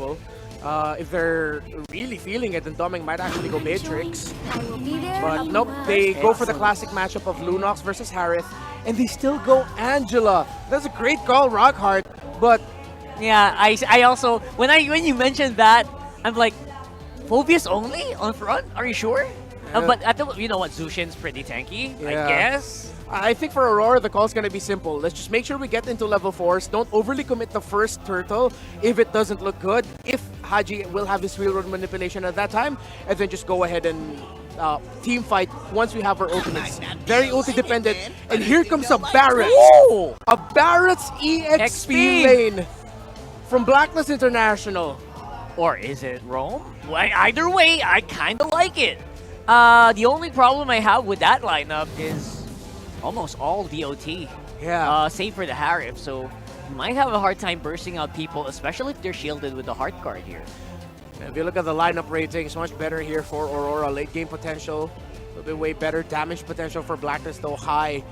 possible. If they're really feeling it, then Doming might actually go Matrix. But nope, they go for the classic matchup of Lunox versus Harith, and they still go Angela. That's a great call, Rockhart, but... Yeah, I also, when you mentioned that, I'm like, Phobius only on front? Are you sure? But you know what, Zushin's pretty tanky, I guess. I think for Aurora, the call's going to be simple. Let's just make sure we get into level 4s. Don't overly commit the first turtle if it doesn't look good. If Haji will have his railroad manipulation at that time, and then just go ahead and team fight once we have our ultimates. Very ulti dependent. And here comes a Barret. Ooh! A Barret's EXP lane from Blacklist International. Or is it Rome? Well, either way, I kind of like it. The only problem I have with that lineup is almost all DOT. Yeah. Save for the Harif, so you might have a hard time bursting out people, especially if they're shielded with the heart card here. If you look at the lineup ratings, much better here for Aurora. Late game potential, a little bit way better. Damage potential for Blacklist, though, high.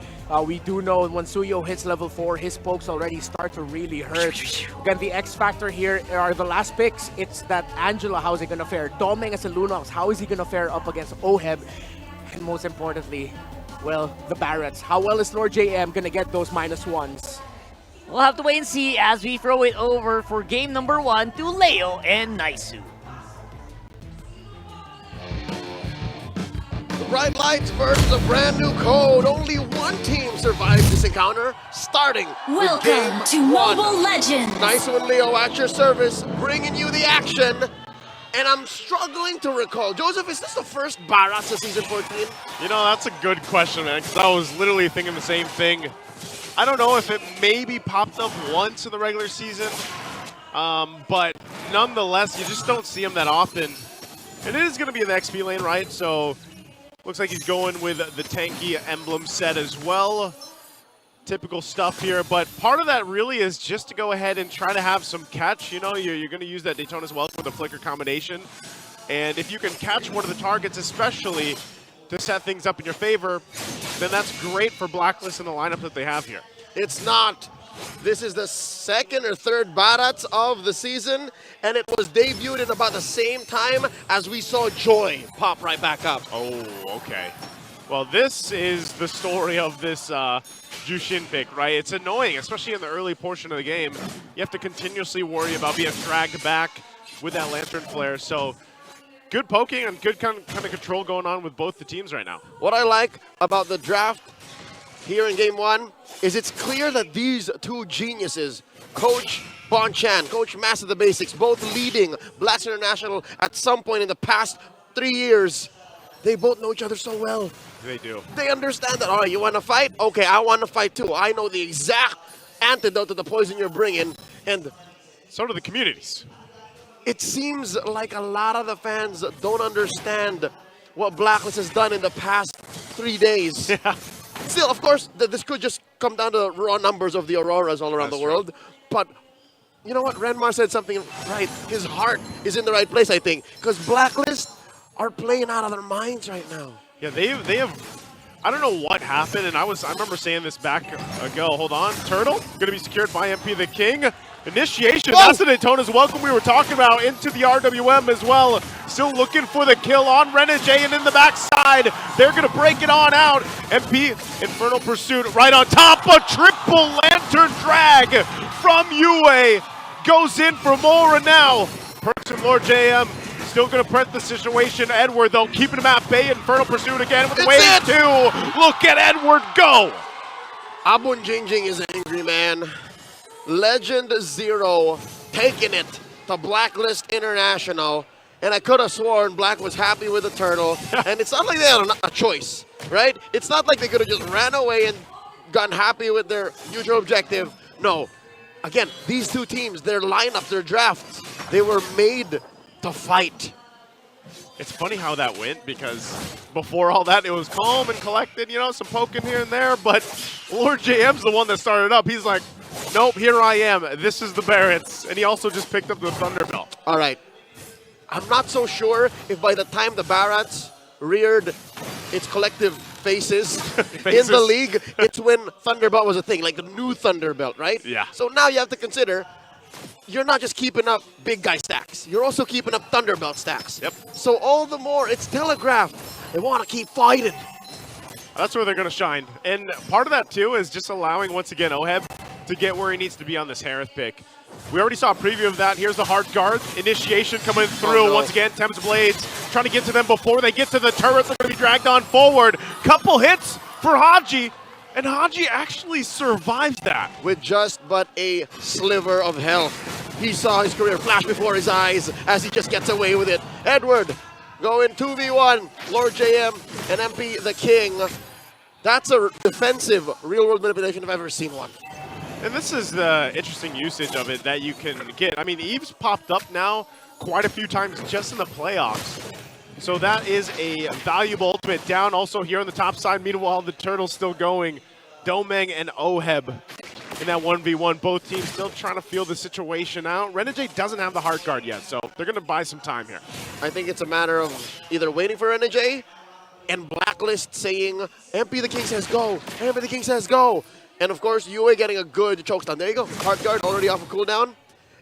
We do know when Suyo hits level 4, his pokes already start to really hurt. Again, the X factor here are the last picks. It's that Angela, how is he going to fare? Doming as a Lunox, how is he going to fare up against Oheb? And most importantly, well, the Barretts. How well is Lord JM going to get those -1s? We'll have to wait and see as we throw it over for game number 1 to Leo and Naisu. Bright lights versus a brand new code. Only one team survived this encounter, starting with game Welcome to 1. Mobile Legends! Naisu and Leo at your service, bringing you the action. And I'm struggling to recall. Joseph, is this the first Barats of Season 14? You know, that's a good question, man, because I was literally thinking the same thing. I don't know if it maybe popped up once in the regular season, but nonetheless, you just don't see him that often. And it is going to be in the XP lane, right? So looks like he's going with the tanky emblem set as well. Typical stuff here, but part of that really is just to go ahead and try to have some catch. You know, you're going to use that Daytona's Wealth with a flicker combination. And if you can catch one of the targets, especially to set things up in your favor, then that's great for Blacklist in the lineup that they have here. It's not. This is the second or third Barats of the season, and it was debuted at about the same time as we saw Joy pop right back up. Oh, okay. Well, this is the story of this Jushin pick, right? It's annoying, especially in the early portion of the game. You have to continuously worry about being dragged back with that Lantern Flare. So good poking and good kind of control going on with both the teams right now. What I like about the draft here in Game 1 is it's clear that these two geniuses, Coach Bonchan, Coach Master the Basics, both leading Blast International at some point in the past 3 years, they both know each other so well. They do. They understand that, all right, you want to fight? Okay, I want to fight too. I know the exact antidote to the poison you're bringing. And so do the communities. It seems like a lot of the fans don't understand what Blacklist has done in the past 3 days. Yeah. Still, of course, this could just come down to the raw numbers of the Auroras all around the world. But you know what? Renmar said something right. His heart is in the right place, I think. Because Blacklist are playing out of their minds right now. Yeah, they have, I don't know what happened, and I remember saying this back ago. Hold on, Turtle, gonna be secured by MP the King. Initiation, that's the Daytona's Welcome we were talking about, into the RWM as well. Still looking for the kill on Renegade, and in the backside, they're gonna break it on out. MP, Infernal Pursuit right on top, a triple Lantern drag from Yue. Goes in for Mora now. Perks from Lord JM. Still going to press the situation. Edward, though, keeping him at bay. Infernal Pursuit again with the wave 2. Look at Edward go. Abun Jingjing is an angry man. Legend Zero taking it to Blacklist International. And I could have sworn Black was happy with the turtle. And it's not like they had a choice, right? It's not like they could have just ran away and gotten happy with their usual objective. No. Again, these two teams, their lineup, their drafts, they were made to fight. It's funny how that went, because before all that, it was calm and collected, you know, some poking here and there, but Lord JM's the one that started up. He's like, nope, here I am. This is the Barretts. And he also just picked up the Thunderbelt. All right. I'm not so sure if by the time the Barretts reared its collective faces in the league, it's when Thunderbelt was a thing, like the new Thunderbelt, right? Yeah. So now you have to consider you're not just keeping up big guy stacks. You're also keeping up Thunderbelt stacks. Yep. So all the more, it's telegraphed. They want to keep fighting. That's where they're going to shine. And part of that, too, is just allowing, once again, Oheb to get where he needs to be on this Harith pick. We already saw a preview of that. Here's the hard guard. Initiation coming through. Oh, no. Once again, Thames Blades trying to get to them before they get to the turrets. They're going to be dragged on forward. Couple hits for Haji. And Haji actually survives that. With just but a sliver of health. He saw his career flash before his eyes as he just gets away with it. Edward going 2v1. Lord JM and MP the King. That's a defensive real-world manipulation if I've ever seen one. And this is the interesting usage of it that you can get. I mean, Eve's popped up now quite a few times just in the playoffs. So that is a valuable ultimate down also here on the top side. Meanwhile, the Turtles still going. Domeng and Oheb in that 1v1. Both teams still trying to feel the situation out. Renegade doesn't have the heart guard yet, so they're going to buy some time here. I think it's a matter of either waiting for NJ and Blacklist saying, MP the King says go, MP the King says go. And of course, UA getting a good chokestun. There you go. Heart guard already off of cooldown.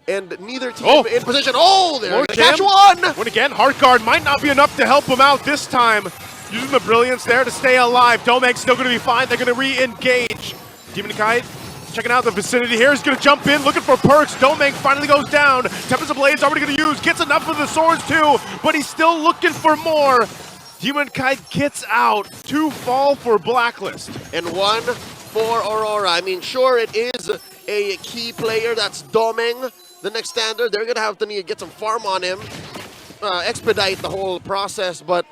And neither team in position. Oh, they're going to catch one. When again, heart guard might not be enough to help him out this time. Using the brilliance there to stay alive. Domeg's still going to be fine. They're going to re-engage. Demon Kite checking out the vicinity here. He's going to jump in, looking for perks. Domeng finally goes down. Tempest of Blades already going to use. Gets enough of the swords too, but he's still looking for more. Demon Kite gets out. 2 fall for Blacklist. And 1 for Aurora. I mean, sure, it is a key player. That's Domeng, the next standard. They're going to have to need to get some farm on him, expedite the whole process, but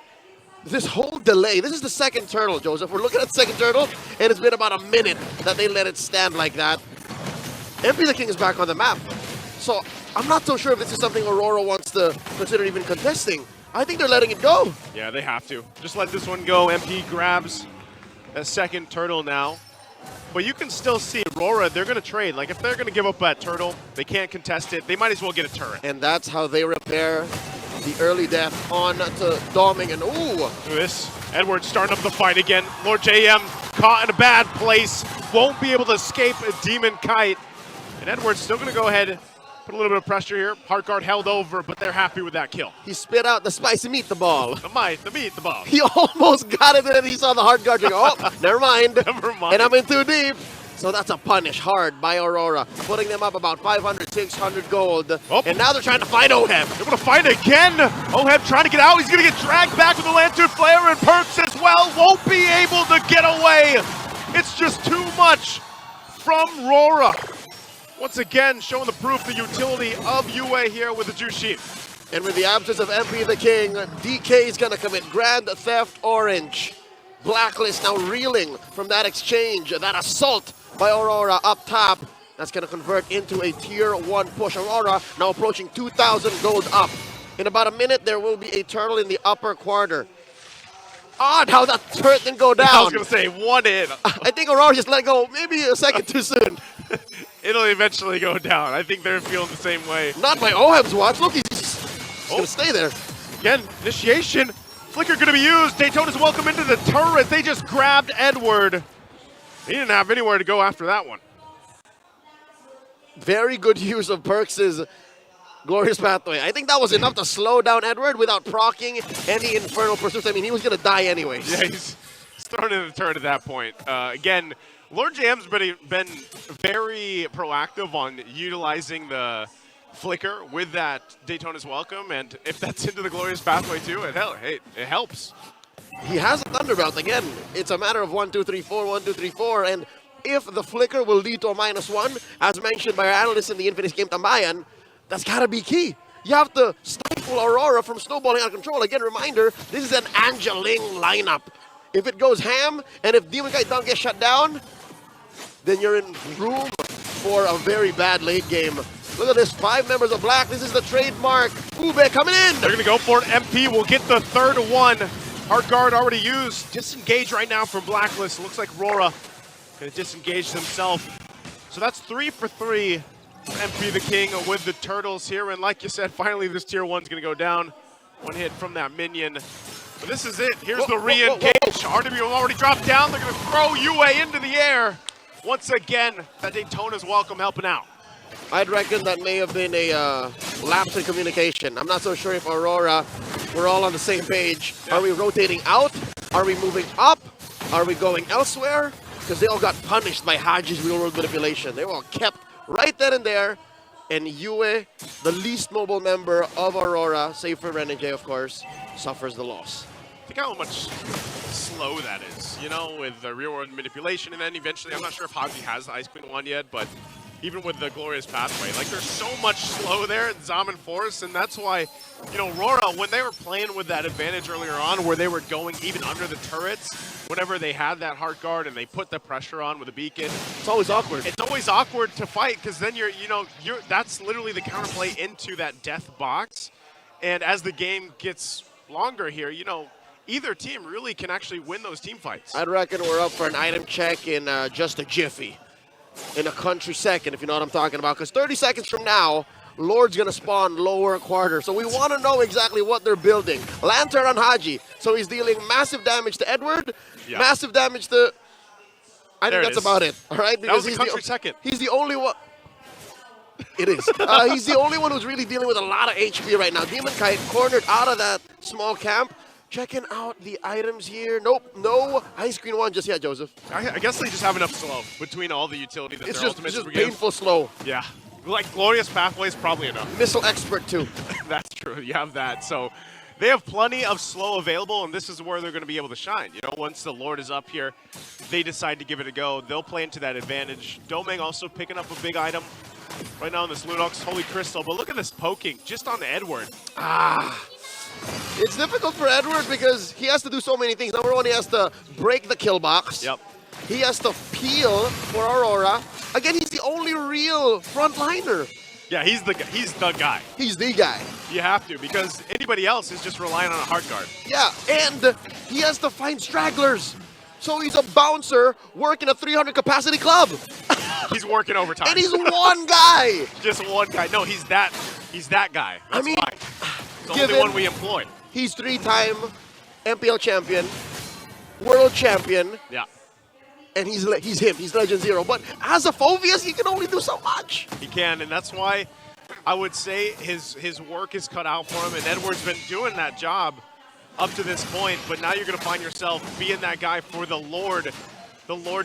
this whole delay, this is the second turtle, Joseph. We're looking at the second turtle, and it's been about a minute that they let it stand like that. MP the King is back on the map. So I'm not so sure if this is something Aurora wants to consider even contesting. I think they're letting it go. Yeah, they have to. Just let this one go. MP grabs a second turtle now. But you can still see Aurora, they're going to trade. Like, if they're going to give up that turtle, they can't contest it. They might as well get a turret. And that's how they repair the early death on to Domeng. And ooh! Look at this. Edward starting up the fight again. Lord JM caught in a bad place. Won't be able to escape a Demon Kite. And Edward's still going to go ahead, put a little bit of pressure here. Heart guard held over, but they're happy with that kill. He spit out the spicy meatball. The meatball. He almost got it, and then he saw the heart guard and go, oh, never mind. Never mind. And I'm in too deep. So that's a punish hard by Aurora, putting them up about 500, 600 gold. Oh. And now they're trying to fight Oheb. They're going to fight again. Oheb trying to get out. He's going to get dragged back with the Lantern Flare, and Perks as well won't be able to get away. It's just too much from Aurora. Once again, showing the proof, the utility of UA here with the Jushin. And with the absence of MP the King, DK is going to commit Grand Theft Orange. Blacklist now reeling from that exchange, that assault by Aurora up top. That's going to convert into a tier 1 push. Aurora now approaching 2,000 gold up. In about a minute, there will be a turtle in the upper corner. Odd how that turret didn't go down. I was going to say, one in. I think Aurora just let it go maybe a second too soon. It'll eventually go down. I think they're feeling the same way. Not by Oheb's watch. Look, he's going to stay there. Again, initiation. Flicker going to be used. Daytona's welcome into the turret. They just grabbed Edward. He didn't have anywhere to go after that one. Very good use of Perks' Glorious Pathway. I think that was enough to slow down Edward without proccing any Infernal Pursuits. I mean, he was going to die anyways. Yeah, he's thrown in the turret at that point. Again, Lord JM's been very proactive on utilizing the Flicker with that Daytona's Welcome, and if that's into the Glorious Pathway too, it helps. He has a Thunderbelt again. It's a matter of 1, 2, 3, 4, 1, 2, 3, 4, and if the Flicker will lead to a -1, as mentioned by our analysts in the Infinite Game Tambayan, that's gotta be key. You have to stifle Aurora from snowballing out of control. Again, reminder, this is an Angeling lineup. If it goes ham, and if Demon Kite don't get shut down, then you're in room for a very bad late game. Look at this, 5 members of Black. This is the trademark. Ube coming in. They're going to go for it. MP will get the third one. Heart Guard already used. Disengage right now from Blacklist. Looks like Aurora going to disengage himself. So that's 3 for 3. MP the King with the Turtles here. And like you said, finally this tier 1's going to go down. One hit from that minion. But this is it. Here's the re-engage. RW already dropped down. They're going to throw UA into the air. Once again, that Daytona's Welcome helping out. I'd reckon that may have been a lapse in communication. I'm not so sure if Aurora, we're all on the same page. Are we rotating out? Are we moving up? Are we going elsewhere? Because they all got punished by Haji's real-world manipulation. They were all kept right then and there. And Yue, the least mobile member of Aurora, save for Renegade, of course, suffers the loss. Think how much slow that is, you know, with the real-world manipulation, and then eventually, I'm not sure if Haji has the Ice Queen one yet, but even with the Glorious Pathway, like there's so much slow there in Zaman Force, and that's why, you know, Aurora, when they were playing with that advantage earlier on, where they were going even under the turrets, whenever they had that Heart Guard and they put the pressure on with a beacon, it's always awkward. It's always awkward to fight because then that's literally the counterplay into that death box, and as the game gets longer here, you know, either team really can actually win those team fights. I'd reckon we're up for an item check in just a jiffy. In a country second, if you know what I'm talking about. Because 30 seconds from now, Lord's going to spawn lower quarter. So we want to know exactly what they're building. Lantern on Haji. So he's dealing massive damage to Edward, massive damage to... I think that's about it. All right? Because that was a country second. He's the only one... It is. He's the only one who's really dealing with a lot of HP right now. Demon Kite cornered out of that small camp. Checking out the items here. Nope, no Ice Queen one just yet, Joseph. I guess they just have enough slow between all the utility that it's their just, ultimates it's just give. painful slow. Yeah, like Glorious Pathway is probably enough. Missile Expert too. That's true, you have that. So they have plenty of slow available, and this is where they're going to be able to shine. You know, once the Lord is up here, they decide to give it a go. They'll play into that advantage. Domeng also picking up a big item right now in this Lunox Holy Crystal, but look at this poking just on Edward. It's difficult for Edward because he has to do so many things. Number one, he has to break the kill box. Yep. He has to peel for Aurora. Again, he's the only real frontliner. Yeah, he's the guy. He's the guy. You have to, because anybody else is just relying on a Heart Guard. Yeah, and he has to find stragglers. So he's a bouncer working a 300 capacity club. He's working overtime. And he's one guy. Just one guy. No, he's that guy. That's I mean, why. It's the only one we employ. He's 3-time MPL champion, world champion. Yeah. And he's him. He's Legend Zero. But as a Phobius, he can only do so much. He can, and that's why I would say his work is cut out for him. And Edward's been doing that job up to this point. But now you're going to find yourself being that guy for the Lord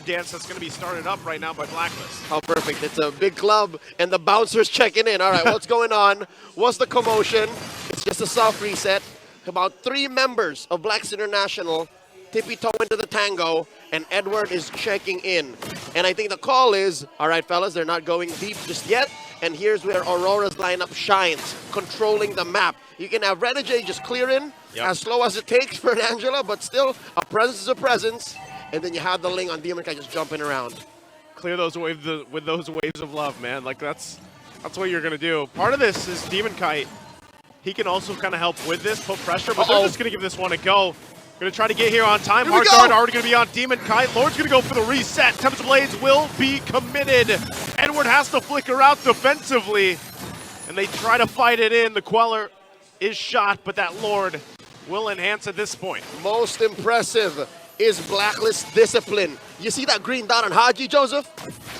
dance that's going to be started up right now by Blacklist. How perfect. It's a big club, and the bouncer's checking in. All right, what's going on? What's the commotion? It's just a soft reset. About 3 members of Blacks International tippy-toe into the tango, and Edward is checking in. And I think the call is, all right, fellas, they're not going deep just yet, and here's where Aurora's lineup shines, controlling the map. You can have Renegade just clear in, as slow as it takes for an Angela, but still, a presence is a presence. And then you have the Ling on Demon Kite just jumping around. Clear those waves with those waves of love, man. Like that's what you're gonna do. Part of this is Demon Kite. He can also kind of help with this, put pressure, but they're just gonna give this one a go. Gonna try to get here on time. Heart Guard already gonna be on Demon Kite. Lord's gonna go for the reset. Tempest Blades will be committed. Edward has to flicker out defensively, and they try to fight it in. The Queller is shot, but that Lord will enhance at this point. Most impressive is Blacklist discipline. You see that green dot on Haji, Joseph?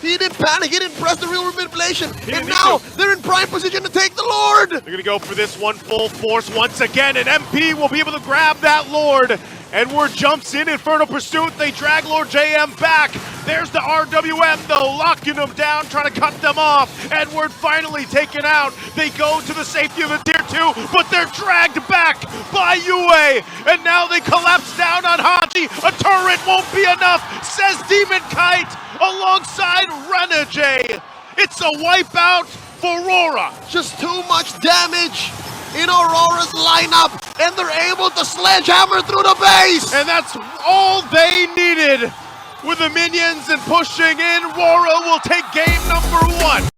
He didn't panic, he didn't press the real manipulation. And now they're in prime position to take the Lord. They're gonna go for this one full force once again, and MP will be able to grab that Lord. Edward jumps in, Inferno Pursuit, they drag Lord JM back. There's the RWM though, locking them down, trying to cut them off. Edward finally taken out. They go to the safety of the tier 2, but they're dragged back by Yue. And now they collapse down on Haji. A turret won't be enough, says Demon Kite alongside Renegade. It's a wipeout for Aurora. Just too much damage in Aurora's lineup, and they're able to sledgehammer through the base. And that's all they needed. With the minions and pushing in, Aurora will take game number 1.